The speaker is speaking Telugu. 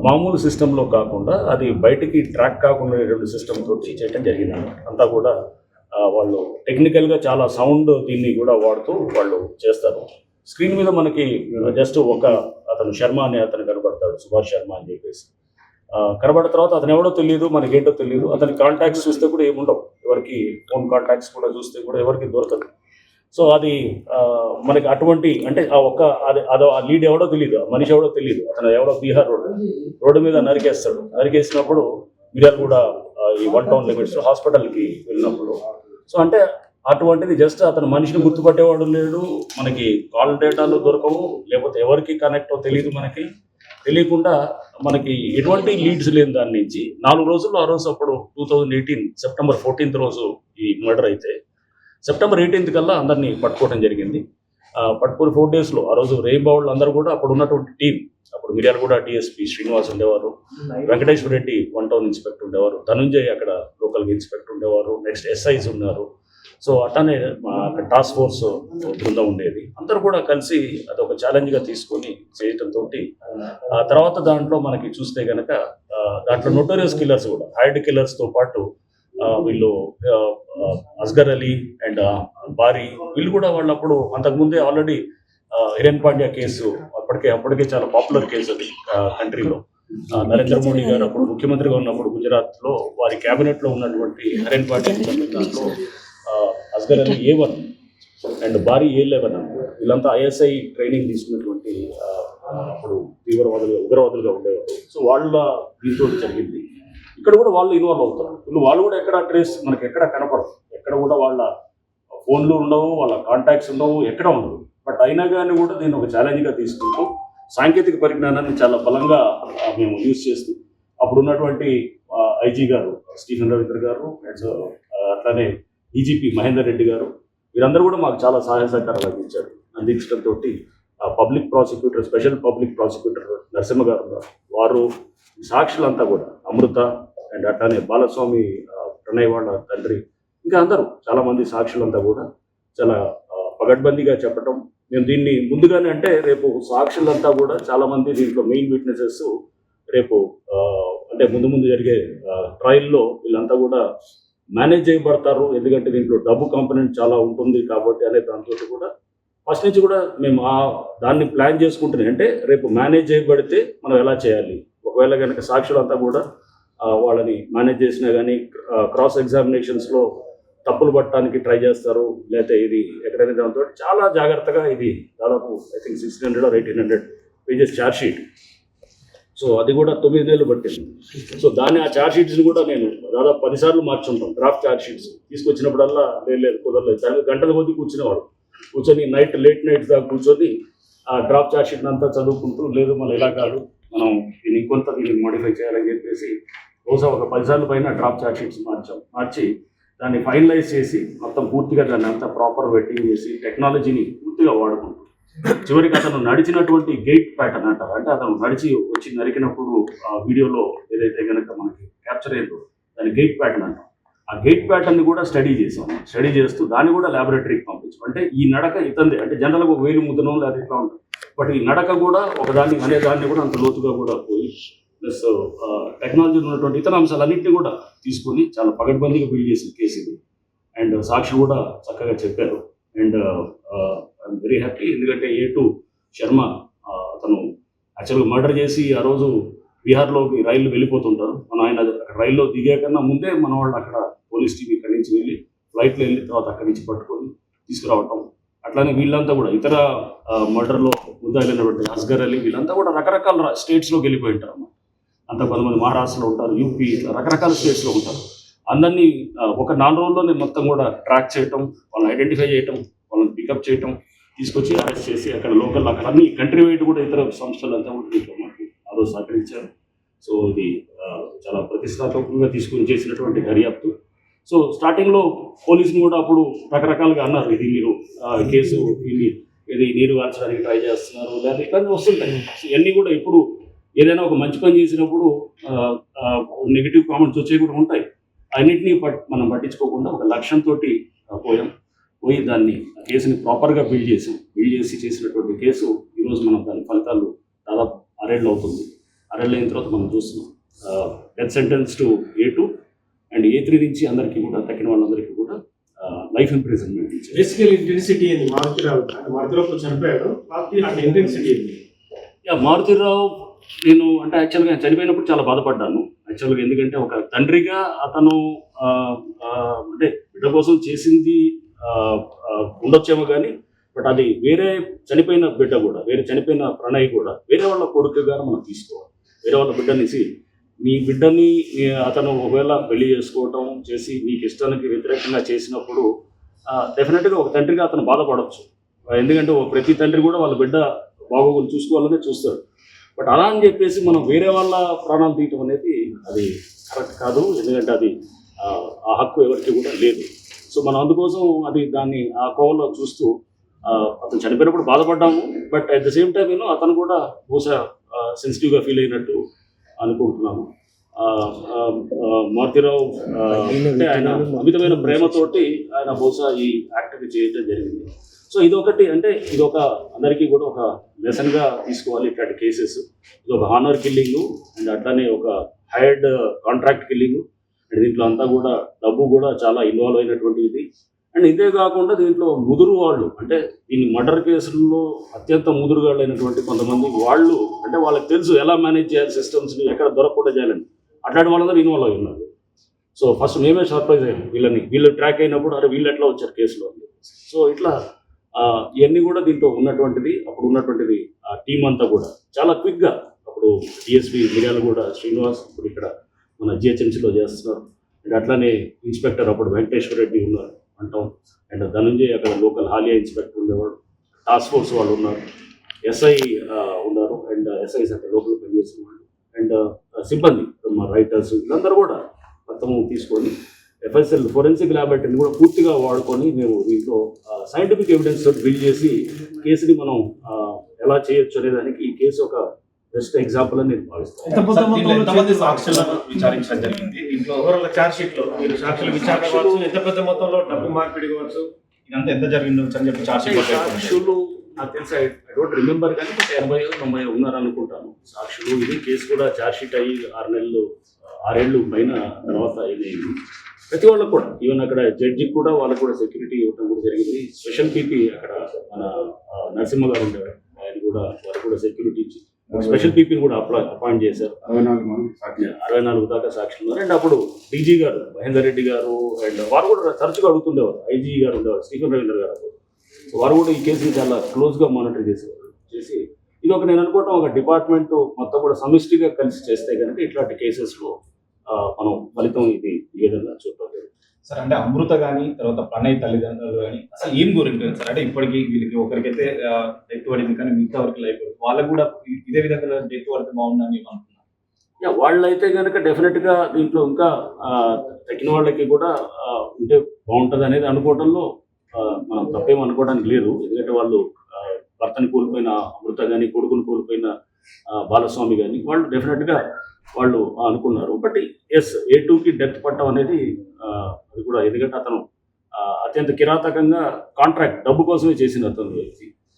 మామూలు సిస్టంలో కాకుండా అది బయటికి ట్రాక్ కాకుండా సిస్టమ్ తోటి చేయడం జరిగింది అన్నమాట. అంతా కూడా వాళ్ళు టెక్నికల్గా చాలా సౌండ్ దీన్ని కూడా వాడుతూ వాళ్ళు చేస్తారు. స్క్రీన్ మీద మనకి జస్ట్ ఒక అతను శర్మ అనే అతను కనబడతాడు, సుభాష్ శర్మ అని చెప్పేసి కనబడిన తర్వాత అతను ఎవడో తెలియదు, మనకేంటో తెలియదు. అతని కాంటాక్ట్స్ చూస్తే కూడా ఏముండవు, ఎవరికి ఫోన్ కాంటాక్ట్స్ కూడా చూస్తే కూడా ఎవరికి దొరకదు. సో అది మనకి అటువంటి అంటే అదో ఆ లీడ్ ఎవడో తెలియదు, మనిషి ఎవడో తెలియదు. అతను ఎవడో బీహార్ రోడ్డు మీద నరికేసినప్పుడు మిర్యాల కూడా ఈ 1 టౌన్ లిమిట్స్ హాస్పిటల్కి వెళ్ళినప్పుడు సో అంటే అటువంటిది జస్ట్ అతను మనిషిని గుర్తుపట్టేవాడు లేడు, మనకి కాల్ డేటాలు దొరకవు, లేకపోతే ఎవరికి కనెక్ట్ తెలియదు. మనకి తెలియకుండా మనకి ఎటువంటి లీడ్స్ లేని దాని నుంచి 4 రోజుల్లో ఆ రోజు అప్పుడు 2018 సెప్టెంబర్ 14th రోజు ఈ మర్డర్ అయితే సెప్టెంబర్ 18th కల్లా అందరినీ పట్టుకోవడం జరిగింది. పట్టుకుని 4 daysలో ఆ రోజు రేయింబావుళ్ళు అందరూ కూడా అప్పుడు ఉన్నటువంటి టీం, అప్పుడు మిర్యాలగూడ డిఎస్పీ శ్రీనివాస్ ఉండేవారు, వెంకటేశ్వర రెడ్డి 1 టౌన్ ఇన్స్పెక్టర్ ఉండేవారు, ధనుంజయ్ అక్కడ లోకల్గా ఇన్స్పెక్టర్ ఉండేవారు, నెక్స్ట్ ఎస్ఐస్ ఉన్నారు. సో అట్లానే అక్కడ టాస్క్ ఫోర్స్ బృందం ఉండేది. అందరూ కూడా కలిసి అదొక ఛాలెంజ్గా తీసుకొని చేయటంతో ఆ తర్వాత దాంట్లో మనకి చూస్తే కనుక దాంట్లో నోటోరియస్ కిల్లర్స్ కూడా హైడ్ కిల్లర్స్తో పాటు వీళ్ళు అస్గర్ అలీ అండ్ బారీ వీళ్ళు కూడా వాళ్ళు అప్పుడు అంతకుముందే ఆల్రెడీ హిరేన్ పాండ్యా కేసు అప్పటికే చాలా పాపులర్ కేసు అది కంట్రీలో. నరేంద్ర మోడీ గారు అప్పుడు ముఖ్యమంత్రిగా ఉన్నప్పుడు గుజరాత్లో వారి క్యాబినెట్లో ఉన్నటువంటి హిరేన్ పాండ్యా దాంట్లో అస్గర్ అలీ A1 అండ్ బారీ A11 వీళ్ళంతా ISI ట్రైనింగ్ తీసుకున్నటువంటి అప్పుడు ఉగ్రవాదులుగా ఉండేవారు. సో వాళ్ళ దీంతో జరిగింది. ఇక్కడ కూడా వాళ్ళు ఇన్వాల్వ్ అవుతారు. వాళ్ళు కూడా ఎక్కడ ట్రేస్ మనకి ఎక్కడ కనపడదు, ఎక్కడ కూడా వాళ్ళ ఫోన్లు ఉండవు, వాళ్ళ కాంటాక్ట్స్ ఉండవు, ఎక్కడ ఉండవు. బట్ అయినా కానీ కూడా దీన్ని ఒక ఛాలెంజ్గా తీసుకుంటూ సాంకేతిక పరిజ్ఞానాన్ని చాలా బలంగా మేము యూజ్ చేస్తూ అప్పుడు ఉన్నటువంటి IG గారు స్టీఫెన్ రవీంద్ర గారు అండ్ అట్లానే DGP మహేందర్ రెడ్డి గారు వీరందరూ కూడా మాకు చాలా సహాయ సహకారాలు అందించడంతో public prosecutor special public prosecutor Narasimha గారు వారు సాక్షులంతా కూడా అమృత అండ్ అట్లానే బాలస్వామి ప్రణయ్ వాళ్ళ తండ్రి ఇంకా అందరూ చాలామంది సాక్షులంతా కూడా చాలా పగడ్బందీగా చెప్పటం. మేము దీన్ని ముందుగానే అంటే రేపు సాక్షులంతా కూడా చాలామంది దీంట్లో మెయిన్ విట్నెసెస్ రేపు అంటే ముందు జరిగే ట్రయల్లో వీళ్ళంతా కూడా మేనేజ్ చేయబడతారు. ఎందుకంటే దీంట్లో డబ్బు కాంపోనెంట్ చాలా ఉంటుంది కాబట్టి అనే దాంతో కూడా ఫస్ట్ నుంచి కూడా మేము దాన్ని ప్లాన్ చేసుకుంటున్నాం. అంటే రేపు మేనేజ్ చేయబడితే మనం ఎలా చేయాలి, ఒకవేళ కనుక సాక్షులంతా కూడా వాళ్ళని మేనేజ్ చేసినా కానీ క్రాస్ ఎగ్జామినేషన్స్లో తప్పులు పట్టడానికి ట్రై చేస్తారు, లేకపోతే ఇది ఎక్కడైనా దాంతో చాలా జాగ్రత్తగా ఇది దాదాపు I think 600 or 1800 pages chargesheet. So అది కూడా 9 నెలలు పట్టింది. సో ఆ ఛార్జ్షీట్స్ని కూడా నేను దాదాపు 10 సార్లు మార్చుంటాం. డ్రాఫ్ట్ ఛార్జ్షీట్స్ తీసుకొచ్చినప్పుడల్లా లేదు కుదరలేదు, దానికి గంటల కొద్ది కూర్చొని లేట్ నైట్ దాకా కూర్చొని ఆ డ్రాఫ్ట్ ఛార్జ్షీట్ని అంతా చదువుకుంటూ లేదు మనం ఇలా కాదు, మనం దీన్ని మోడిఫై చేయాలని చెప్పేసి బహుశా ఒక 10 సార్లు పైన డ్రాఫ్ట్ ఛార్జ్షీట్స్ మార్చి దాన్ని ఫైనలైజ్ చేసి మొత్తం పూర్తిగా దాన్ని అంతా ప్రాపర్ వెట్టింగ్ చేసి టెక్నాలజీని పూర్తిగా వాడుకుంటాం. చివరికి అతను నడిచినటువంటి గేట్ ప్యాటర్న్ అంటారు, అంటే అతను నడిచి వచ్చి నరికినప్పుడు ఆ వీడియోలో ఏదైతే కనుక మనకి క్యాప్చర్ అయిందో దాని గేట్ ప్యాటర్న్ అంటాం. ఆ గేట్ ప్యాటర్న్ని కూడా స్టడీ చేస్తూ దాన్ని కూడా ల్యాబొరేటరీకి పంపించాం. అంటే ఈ నడక ఇతందే, అంటే జనరల్గా ఒక వేలు ముద్దనం లేదా ఇట్లా ఉంటుంది, బట్ ఈ నడక కూడా ఒకదాన్ని అనేదాన్ని కూడా అంత లోతుగా కూడా పోయి ప్లస్ టెక్నాలజీలో ఉన్నటువంటి ఇతర అంశాలన్నింటినీ కూడా తీసుకొని చాలా పగడ్బందీగా బిల్డ్ చేసిన కేసు ఇది. అండ్ సాక్షి కూడా చక్కగా చెప్పారు. అండ్ ఐఎమ్ వెరీ హ్యాపీ, ఎందుకంటే A2 శర్మ అతను యాక్చువల్గా మర్డర్ చేసి ఆ రోజు బీహార్లోకి రైళ్ళు వెళ్ళిపోతుంటారు. ఆయన అక్కడ రైల్లో దిగాకన్నా ముందే మన వాళ్ళు అక్కడ పోలీస్ టీం ఇక్కడి నుంచి వెళ్ళి ఫ్లైట్లో వెళ్ళి తర్వాత అక్కడి నుంచి పట్టుకొని తీసుకురావటం. అట్లానే వీళ్ళంతా కూడా ఇతర మర్డర్లో ముద్దాయిలైనటువంటి అస్గర్ అలీ వీళ్ళంతా కూడా రకరకాల స్టేట్స్లోకి వెళ్ళిపోయి ఉంటారు అన్నమాట. అంతా కొంతమంది మహారాష్ట్రలో ఉంటారు, UP ఇట్లా రకరకాల స్టేట్స్లో ఉంటారు. అందరినీ ఒక 4 రోజుల్లోనే మొత్తం కూడా ట్రాక్ చేయటం, వాళ్ళని ఐడెంటిఫై చేయటం, వాళ్ళని పికప్ చేయటం, తీసుకొచ్చి అరెస్ట్ చేసి అక్కడ లోకల్ అక్కడ అన్ని కంట్రీ వైడ్ కూడా ఇతర సంస్థలంతా కూడా దీంట్లో మాకు ఆ రోజు సహకరించారు. సో ఇది చాలా ప్రతిష్టాత్మకంగా తీసుకొని చేసినటువంటి దర్యాప్తు. సో స్టార్టింగ్లో పోలీసులు కూడా అప్పుడు రకరకాలుగా అన్నారు, ఇది మీరు కేసు ఇది నీరు కాల్చడానికి ట్రై చేస్తున్నారు లేదా ఇట్లా వస్తుంటాయి. ఇవన్నీ కూడా ఎప్పుడు ఏదైనా ఒక మంచి పని చేసినప్పుడు నెగిటివ్ కామెంట్స్ వచ్చేవి కూడా ఉంటాయి. అన్నింటినీ మనం పట్టించుకోకుండా ఒక లక్ష్యంతో పోయి దాన్ని కేసుని ప్రాపర్గా బిల్డ్ చేసి చేసినటువంటి కేసు ఈరోజు మనం దాని ఫలితాలు దాదాపు 6 ఏళ్ళు అవుతుంది. నెలలు అయిన తర్వాత మనం చూస్తున్నాం death sentence to A2 and A3 నుంచి అందరికీ కూడా తక్కిన వాళ్ళందరికీ కూడా లైఫ్ ఇంప్రిజన్మెంట్ ఇచ్చారు. బేసికల్ ఇంటెన్సిటీ ఏంది మారుతిరావు చనిపోయాడు అంటే ఇంటెన్సిటీ ఏంది? మారుతిరావు నేను అంటే యాక్చువల్గా చనిపోయినప్పుడు చాలా బాధపడ్డాను యాక్చువల్గా. ఎందుకంటే ఒక తండ్రిగా అతను అంటే బిడ్డ కోసం చేసింది ఉండొచ్చేమో కానీ బట్ అది వేరే చనిపోయిన బిడ్డ కూడా వేరే చనిపోయిన ప్రణయ్ కూడా వేరే వాళ్ళ కొడుకుగా మనం తీసుకోవాలి. వేరే వాళ్ళ బిడ్డనిసి నీ బిడ్డని అతను ఒకవేళ పెళ్లి చేసుకోవటం చేసి నీకు ఇష్టానికి వ్యతిరేకంగా చేసినప్పుడు డెఫినెట్గా ఒక తండ్రిగా అతను బాధపడవచ్చు. ఎందుకంటే ప్రతి తండ్రి కూడా వాళ్ళ బిడ్డ బాగోగులు చూసుకోవాలనే చూస్తాడు. బట్ అలా అని చెప్పేసి మనం వేరే వాళ్ళ ప్రాణాలు తీయటం అనేది అది కరెక్ట్ కాదు. ఎందుకంటే అది ఆ హక్కు ఎవరికి కూడా లేదు. సో మనం అందుకోసం అది దాన్ని ఆ కోవలో చూస్తూ అతను చనిపోయినప్పుడు బాధపడ్డాము. But at the same time అతను కూడా బహుశా సెన్సిటివ్గా ఫీల్ అయినట్టు అనుకుంటున్నాము. మారుతిరావు అంటే ఆయన అమితమైన ప్రేమతోటి ఆయన బహుశా ఈ యాక్ట్ని చేయడం జరిగింది. సో ఇదొకటి అంటే ఇదొక అందరికీ కూడా ఒక లెసన్గా తీసుకోవాలి ఇట్లాంటి కేసెస్. ఇది ఒక హానర్ కిల్లింగ్ అండ్ అట్లానే ఒక హైర్డ్ కాంట్రాక్ట్ కిల్లింగ్ అండ్ దీంట్లో అంతా కూడా డబ్బు కూడా చాలా ఇన్వాల్వ్ అయినటువంటి ఇది. అండ్ ఇదే కాకుండా దీంట్లో ముదురు వాళ్ళు అంటే దీని మర్డర్ కేసుల్లో అత్యంత ముదురుగాళ్ళు అయినటువంటి కొంతమంది వాళ్ళు అంటే వాళ్ళకి తెలుసు ఎలా మేనేజ్ చేయాలి సిస్టమ్స్ని, ఎక్కడ దొరకకుండా చేయాలని. అట్లాంటి వాళ్ళందరూ ఇన్వాల్వ్ అయి ఉన్నారు. సో ఫస్ట్ మేమే సర్ప్రైజ్ అయ్యాం వీళ్ళు ట్రాక్ అయినప్పుడు అరే వీళ్ళు ఎట్లా వచ్చారు కేసులో. సో ఇట్లా ఇవన్నీ కూడా దీంట్లో ఉన్నటువంటిది. అప్పుడు ఉన్నటువంటిది ఆ టీం అంతా కూడా చాలా క్విక్గా అప్పుడు డిఎస్పీ మిర్యాలగూడ శ్రీనివాస్ ఇప్పుడు ఇక్కడ మన జిహెచ్ఎంసీలో చేస్తున్నారు. అండ్ అట్లానే ఇన్స్పెక్టర్ అప్పుడు వెంకటేశ్వర రెడ్డి ఉన్నారు అంటాం. అండ్ ధనంజయ్ అక్కడ లోకల్ హాలియా ఇన్స్పెక్టర్ ఉండేవాడు. టాస్క్ ఫోర్స్ వాళ్ళు ఉన్నారు, ఎస్ఐ ఉన్నారు అండ్ ఎస్ఐస్ అక్కడ లోకల్ పనిచేసిన వాళ్ళు అండ్ సిబ్బంది మా రైటర్స్ వీళ్ళందరూ కూడా మొత్తము తీసుకొని FSL ఫోరెన్సిక్ ల్యాబొరేటరీని కూడా పూర్తిగా వాడుకొని మేము దీంట్లో సైంటిఫిక్ ఎవిడెన్స్ బిల్డ్ చేసి కేసుని మనం ఎలా చేయొచ్చు అనే దానికి ఈ కేసు ఒక బెస్ట్ ఎగ్జాంపుల్ అని నేను భావిస్తాను. సాక్షులను విచారించడం జరిగింది. దీంట్లో ఓవరాల్ ఛార్జ్ షీట్ లో మీరు సాక్షులు విచారణ కావచ్చు, ఎంత పెద్ద మొత్తంలో డబ్బు మార్పిడి కావచ్చు, ఇదంతా ఎంత జరిగిందో అని చెప్పి ఛార్జ్ షీట్ సాక్షులు నాకు తెలిసి ఐ డోంట్ రిమెంబర్ కానీ 80-90 ఉన్నారు అనుకుంటాను సాక్షులు. ఇది కేసు కూడా ఛార్జ్ షీట్ అయ్యి 6 ఏళ్ళు పైన తర్వాత ఇది ప్రతి వాళ్ళకు కూడా ఈవెన్ అక్కడ జడ్జికి కూడా వాళ్ళకు కూడా సెక్యూరిటీ ఇవ్వడం కూడా జరిగింది. స్పెషల్ పీపీ అక్కడ మన నరసింహ గారు ఉండేవారు, ఆయన కూడా వారు కూడా సెక్యూరిటీ ఇచ్చి స్పెషల్ పీపీని కూడా అపాయింట్ చేశారు. 64 దాకా సాక్షులు ఉన్నారు. అండ్ అప్పుడు డీజీ గారు మహేందర్ రెడ్డి గారు అండ్ వారు కూడా తరచుగా అడుగుతుండేవారు. ఐజీ గారు ఉండేవారు, స్టీఫెన్ రవీంద్ర గారు, వారు కూడా ఈ కేసుని చాలా క్లోజ్గా మానిటర్ చేసేవారు. చేసి ఇది ఒక నేను అనుకోవటం ఒక డిపార్ట్మెంట్ మొత్తం కూడా సమిష్టిగా కలిసి చేస్తే కనుక ఇట్లాంటి కేసెస్లో మనం ఫలితం ఇది ఈ విధంగా చూడాలి సార్. అంటే అమృత కానీ తర్వాత ప్రణయ్ తల్లిదండ్రులు కానీ అసలు ఏం గురించి సార్ అంటే ఇప్పటికీ వీళ్ళకి ఒకరికైతే డెత్ పడింది కానీ మిగతా వరకు లైఫ్ వాళ్ళకు కూడా ఇదే విధంగా డెత్ పడితే బాగుందని అనుకున్నాను. వాళ్ళైతే కనుక డెఫినెట్గా దీంట్లో ఇంకా తగ్గిన వాళ్ళకి కూడా ఉంటే బాగుంటుంది అనేది అనుకోవడంలో మనం తప్పేం అనుకోవడానికి లేదు. ఎందుకంటే వాళ్ళు భర్తని కోల్పోయిన అమృత కానీ కొడుకుని కోల్పోయిన బాలస్వామి కానీ వాళ్ళు డెఫినెట్గా వాళ్ళు అనుకున్నారు. బట్ ఎస్ A2కి డెత్ పట్టడం అనేది అది కూడా ఎందుకంటే అతను అత్యంత కిరాతకంగా కాంట్రాక్ట్ డబ్బు కోసమే చేసిన అతను వ్యక్తి.